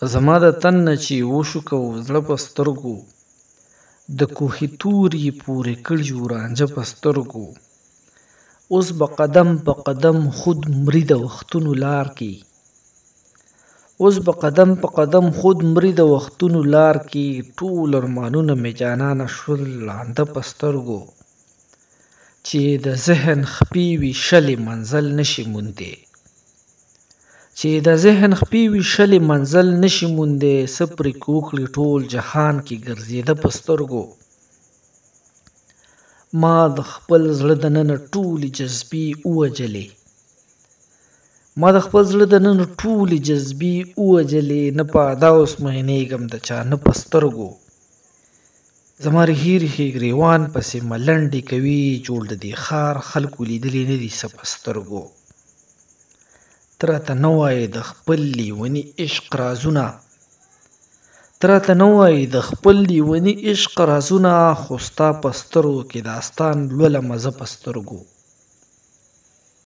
زما د تن نه چې وشو که زړه په سترګو، د کوهي توري پورې کړي رانجه په سترګو. اوس به قدم په قدم خود مري د وختونو لار کې، اوس به قدم په قدم خود مري د وختونو لار کې. ټول ارمانونه مې جانانه شول ړانده په سترګو، چې د ذهن خپې وي شلې منزل نشي موندې، چې د ذهن خپې وي شلې منزل نشي موندې. څه پرې وکړي ټول جهان کې ګرځېده په سترګو. ما د خپل زړه دننه ټولې جذبې ووجلې، ما د خپل زړه دننه ټولې جذبې ووجلې. نه په ادا اوس مینېږم د چا نه په سترګو. زما رهي رهي ګریوان پسې ملنډې کوي، جوړ د دې ښار خلکو لیدلي نه دي څه په سترګو. ته راته نه وایې د خپل لیوني عشق رازونه، ته راته نه وایې د خپل لیوني عشق رازونه، خو ستا په سترګو کې داستان لولمه زه په سترګو.